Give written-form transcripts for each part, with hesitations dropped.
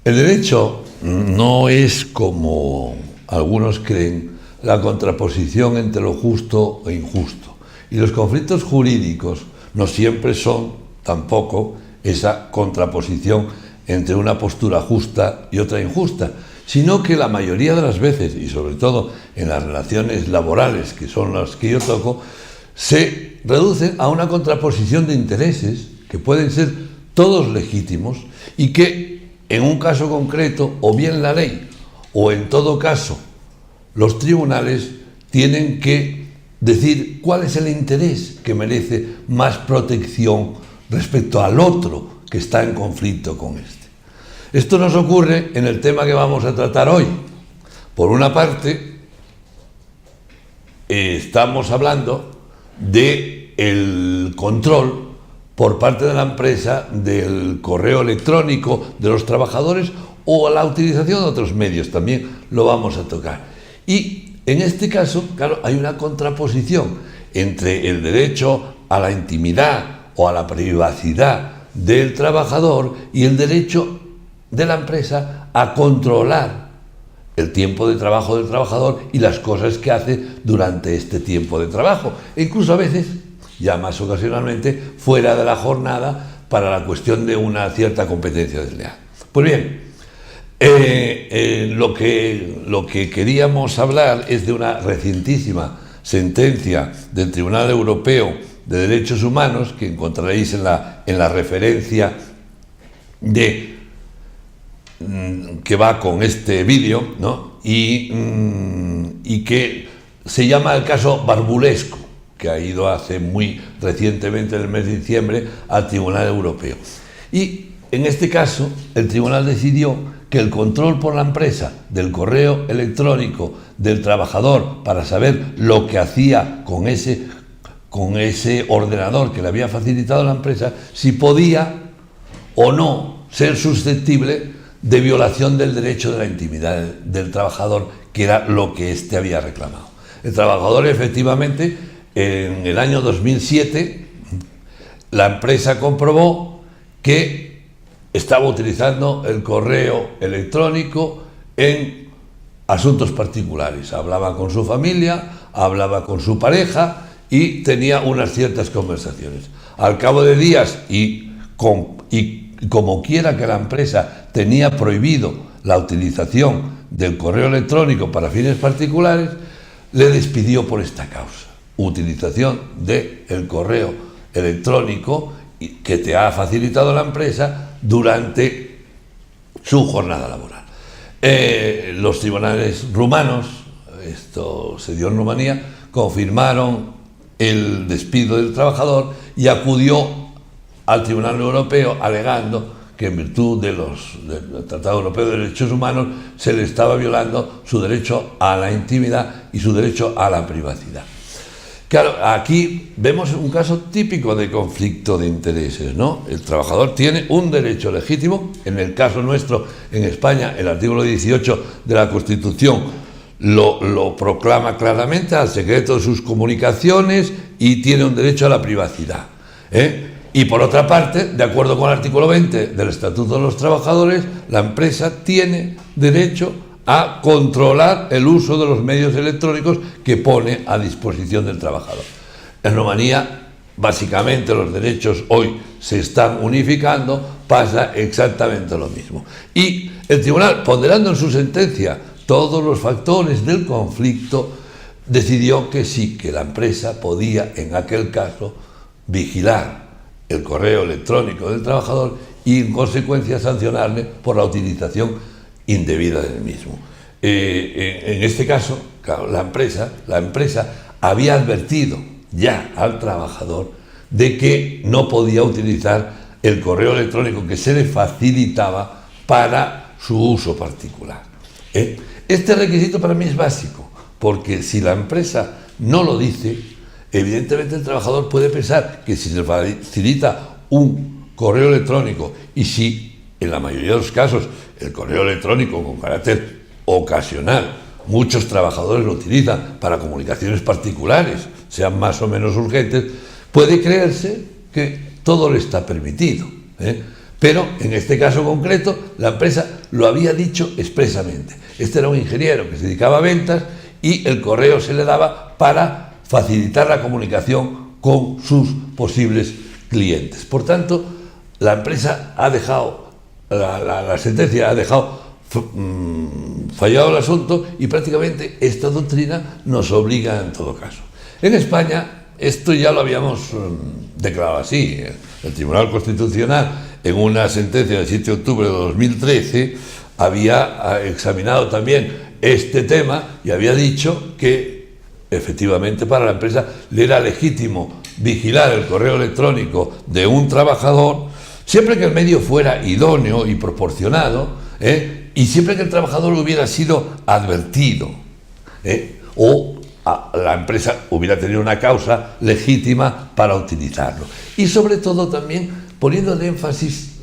El derecho no es, como algunos creen, la contraposición entre lo justo e injusto. Y los conflictos jurídicos no siempre son tampoco esa contraposición entre una postura justa y otra injusta, sino que la mayoría de las veces, y sobre todo en las relaciones laborales, que son las que yo toco, se reducen a una contraposición de intereses que pueden ser todos legítimos y que en un caso concreto, o bien la ley, o en todo caso los tribunales tienen que decir cuál es el interés que merece más protección respecto al otro que está en conflicto con este. Esto nos ocurre en el tema que vamos a tratar hoy. Por una parte, estamos hablando del control por parte de la empresa del correo electrónico de los trabajadores o la utilización de otros medios, también lo vamos a tocar. Y en este caso, claro, hay una contraposición entre el derecho a la intimidad o a la privacidad del trabajador y el derecho de la empresa a controlar el tiempo de trabajo del trabajador y las cosas que hace durante este tiempo de trabajo, e incluso a veces, ya más ocasionalmente, fuera de la jornada para la cuestión de una cierta competencia desleal. Pues bien, lo que queríamos hablar es de una recientísima sentencia del Tribunal Europeo de Derechos Humanos, que encontraréis en la referencia que va con este vídeo, ¿no? Y que se llama el caso Barbulescu, que ha ido hace muy recientemente, en el mes de diciembre, al Tribunal Europeo. Y en este caso, el tribunal decidió que el control por la empresa del correo electrónico del trabajador para saber lo que hacía con ese ordenador que le había facilitado la empresa, si podía o no ser susceptible de violación del derecho de la intimidad del trabajador, que era lo que éste había reclamado. El trabajador, efectivamente, en el año 2007, la empresa comprobó que estaba utilizando el correo electrónico en asuntos particulares. Hablaba con su familia, hablaba con su pareja y tenía unas ciertas conversaciones. Al cabo de días, y como quiera que la empresa tenía prohibido la utilización del correo electrónico para fines particulares, le despidió por esta causa: utilización del correo electrónico que te ha facilitado la empresa durante su jornada laboral. Los tribunales rumanos, esto se dio en Rumanía, confirmaron el despido del trabajador y acudió al Tribunal Europeo alegando que en virtud del Tratado Europeo de Derechos Humanos se le estaba violando su derecho a la intimidad y su derecho a la privacidad. Claro, aquí vemos un caso típico de conflicto de intereses, ¿no? El trabajador tiene un derecho legítimo. En el caso nuestro, en España, el artículo 18 de la Constitución lo proclama claramente, al secreto de sus comunicaciones, y tiene un derecho a la privacidad, Y por otra parte, de acuerdo con el artículo 20 del Estatuto de los Trabajadores, la empresa tiene derecho a controlar el uso de los medios electrónicos que pone a disposición del trabajador. En Rumanía, básicamente, los derechos hoy se están unificando, pasa exactamente lo mismo. Y el tribunal, ponderando en su sentencia todos los factores del conflicto, decidió que sí, que la empresa podía, en aquel caso, vigilar el correo electrónico del trabajador y, en consecuencia, sancionarle por la utilización indebida del mismo. En este caso, claro, la empresa había advertido ya al trabajador de que no podía utilizar el correo electrónico que se le facilitaba para su uso particular. Este requisito para mí es básico, porque si la empresa no lo dice, evidentemente el trabajador puede pensar que si se le facilita un correo electrónico, y si en la mayoría de los casos el correo electrónico con carácter ocasional, muchos trabajadores lo utilizan para comunicaciones particulares, sean más o menos urgentes, puede creerse que todo le está permitido, Pero en este caso concreto, la empresa lo había dicho expresamente. Este era un ingeniero que se dedicaba a ventas y el correo se le daba para facilitar la comunicación con sus posibles clientes. Por tanto, la empresa ha dejado, la sentencia ha dejado fallado el asunto y prácticamente esta doctrina nos obliga en todo caso. En España esto ya lo habíamos declarado así. El Tribunal Constitucional, en una sentencia del 7 de octubre de 2013, había examinado también este tema y había dicho que efectivamente para la empresa le era legítimo vigilar el correo electrónico de un trabajador siempre que el medio fuera idóneo y proporcionado, y siempre que el trabajador hubiera sido advertido, o la empresa hubiera tenido una causa legítima para utilizarlo. Y sobre todo también poniendo de énfasis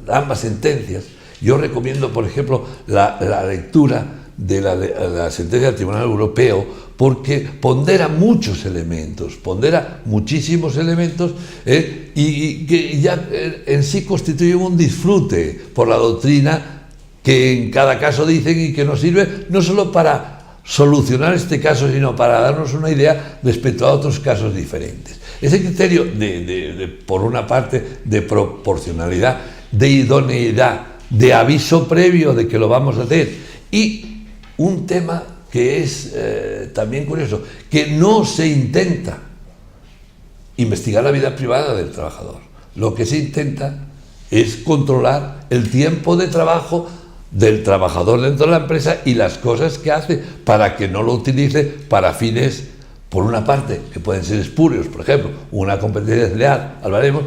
ambas sentencias. Yo recomiendo, por ejemplo, la lectura de la sentencia del Tribunal Europeo, porque pondera muchos elementos, pondera muchísimos elementos, y que ya en sí constituyen un disfrute por la doctrina que en cada caso dicen y que nos sirve no solo para solucionar este caso, sino para darnos una idea respecto a otros casos diferentes. Ese criterio por una parte, de proporcionalidad, de idoneidad, de aviso previo de que lo vamos a hacer, y un tema que es también curioso, que no se intenta investigar la vida privada del trabajador. Lo que se intenta es controlar el tiempo de trabajo del trabajador dentro de la empresa y las cosas que hace para que no lo utilice para fines, por una parte, que pueden ser espurios, por ejemplo, una competencia desleal, hablaremos,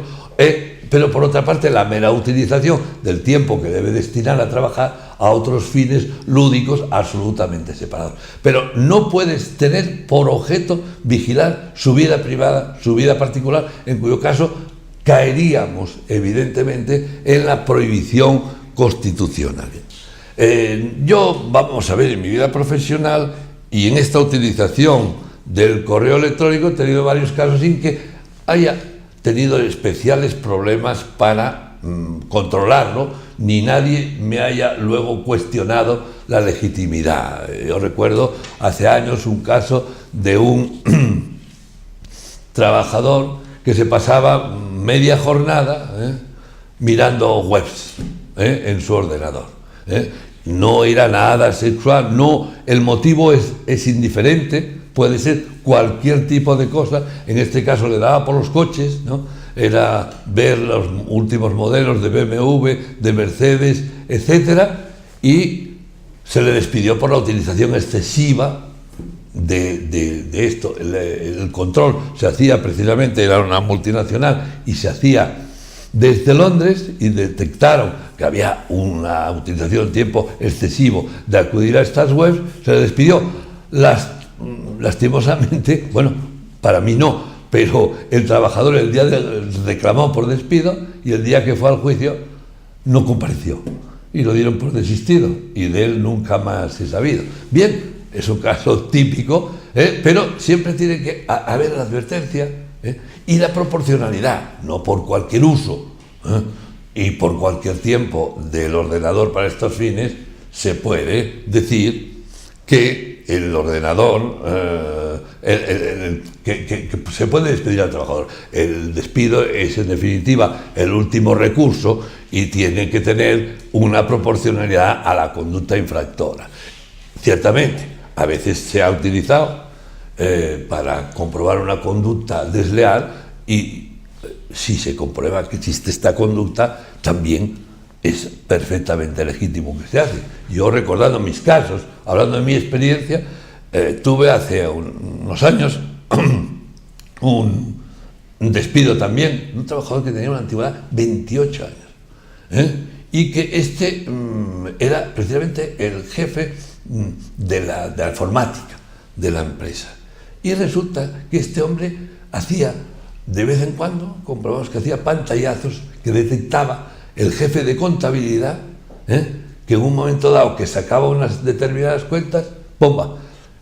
pero por otra parte la mera utilización del tiempo que debe destinar a trabajar a otros fines lúdicos absolutamente separados. Pero no puedes tener por objeto vigilar su vida privada, su vida particular, en cuyo caso caeríamos evidentemente en la prohibición constitucional. Yo, vamos a ver, en mi vida profesional y en esta utilización del correo electrónico he tenido varios casos sin que haya tenido especiales problemas para controlarlo, ni nadie me haya luego cuestionado la legitimidad. Yo recuerdo hace años un caso de un trabajador que se pasaba media jornada mirando webs en su ordenador. No era nada sexual, no, el motivo es indiferente, puede ser cualquier tipo de cosa. En este caso le daba por los coches, ¿no? Era ver los últimos modelos de BMW, de Mercedes, etcétera, y se le despidió por la utilización excesiva de esto. El control se hacía precisamente, era una multinacional, y se hacía desde Londres, y detectaron que había una utilización del tiempo excesivo de acudir a estas webs. Se le despidió. Lastimosamente, bueno, para mí no, pero el trabajador el día reclamó por despido y el día que fue al juicio no compareció y lo dieron por desistido y de él nunca más se ha sabido. Bien, es un caso típico, pero siempre tiene que haber la advertencia y la proporcionalidad, no por cualquier uso y por cualquier tiempo del ordenador para estos fines se puede decir que el ordenador, que se puede despedir al trabajador. El despido es en definitiva el último recurso y tiene que tener una proporcionalidad a la conducta infractora. Ciertamente, a veces se ha utilizado para comprobar una conducta desleal y si se comprueba que existe esta conducta, también es perfectamente legítimo que se hace. Yo, recordando mis casos, hablando de mi experiencia, tuve hace unos años un despido también de un trabajador que tenía una antigüedad de 28 años, y que era precisamente el jefe de la informática de la empresa. Y resulta que este hombre hacía, de vez en cuando, comprobamos que hacía pantallazos que detectaba el jefe de contabilidad, que en un momento dado que sacaba unas determinadas cuentas, ¡pomba!,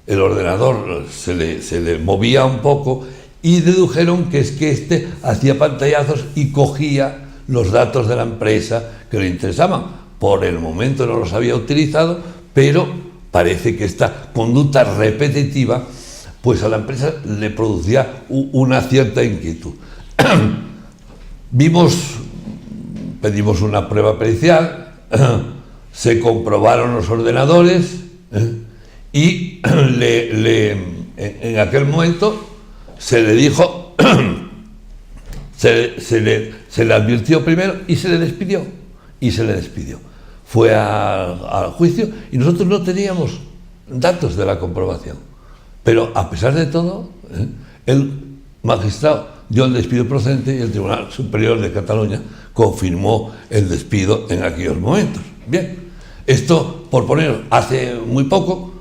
el ordenador se le movía un poco y dedujeron que es que hacía pantallazos y cogía los datos de la empresa que le interesaban. Por el momento no los había utilizado, pero parece que esta conducta repetitiva pues a la empresa le producía una cierta inquietud. Pedimos una prueba pericial, se comprobaron los ordenadores y en aquel momento se le dijo, se le advirtió primero y se le despidió. Fue al juicio y nosotros no teníamos datos de la comprobación. Pero a pesar de todo, el magistrado dio el despido procedente y el Tribunal Superior de Cataluña confirmó el despido en aquellos momentos. Bien, esto por poner, hace muy poco,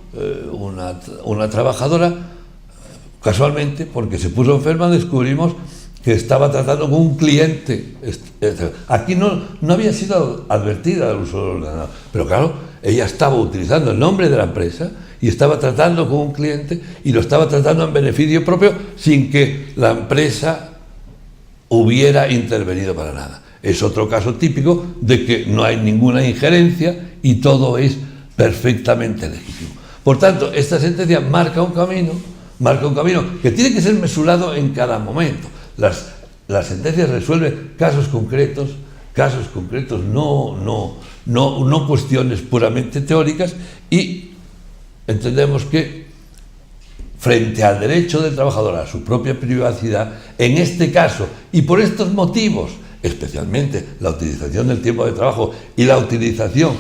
una trabajadora, casualmente, porque se puso enferma, descubrimos que estaba tratando con un cliente. Aquí no había sido advertida del uso del ordenador, pero claro, ella estaba utilizando el nombre de la empresa y estaba tratando con un cliente y lo estaba tratando en beneficio propio sin que la empresa hubiera intervenido para nada. Es otro caso típico de que no hay ninguna injerencia y todo es perfectamente legítimo. Por tanto, esta sentencia marca un camino que tiene que ser mesurado en cada momento. Las sentencias resuelven casos concretos, no cuestiones puramente teóricas, y entendemos que frente al derecho del trabajador a su propia privacidad, en este caso, y por estos motivos, especialmente la utilización del tiempo de trabajo y la utilización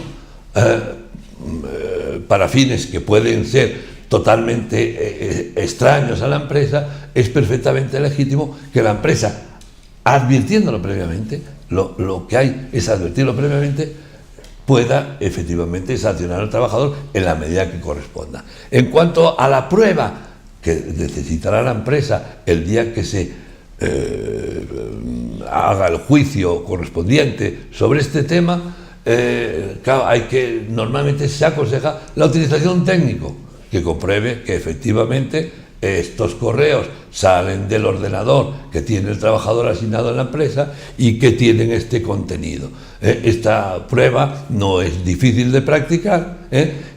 para fines que pueden ser totalmente extraños a la empresa, es perfectamente legítimo que la empresa, advirtiéndolo previamente, lo que hay es advertirlo previamente, pueda efectivamente sancionar al trabajador en la medida que corresponda. En cuanto a la prueba que necesitará la empresa el día que se haga el juicio correspondiente sobre este tema, claro, normalmente se aconseja la utilización de un técnico que compruebe que efectivamente estos correos salen del ordenador que tiene el trabajador asignado en la empresa y que tienen este contenido. Esta prueba no es difícil de practicar,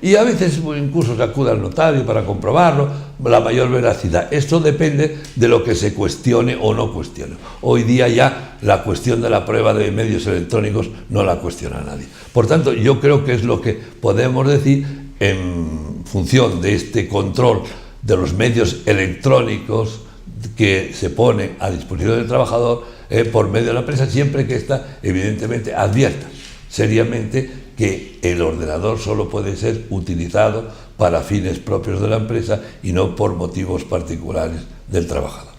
y a veces incluso se acude al notario para comprobarlo, la mayor veracidad. Esto depende de lo que se cuestione o no cuestione. Hoy día ya la cuestión de la prueba de medios electrónicos no la cuestiona nadie. Por tanto, yo creo que es lo que podemos decir en función de este control de los medios electrónicos que se pone a disposición del trabajador por medio de la empresa, siempre que ésta evidentemente advierta seriamente que el ordenador solo puede ser utilizado para fines propios de la empresa y no por motivos particulares del trabajador.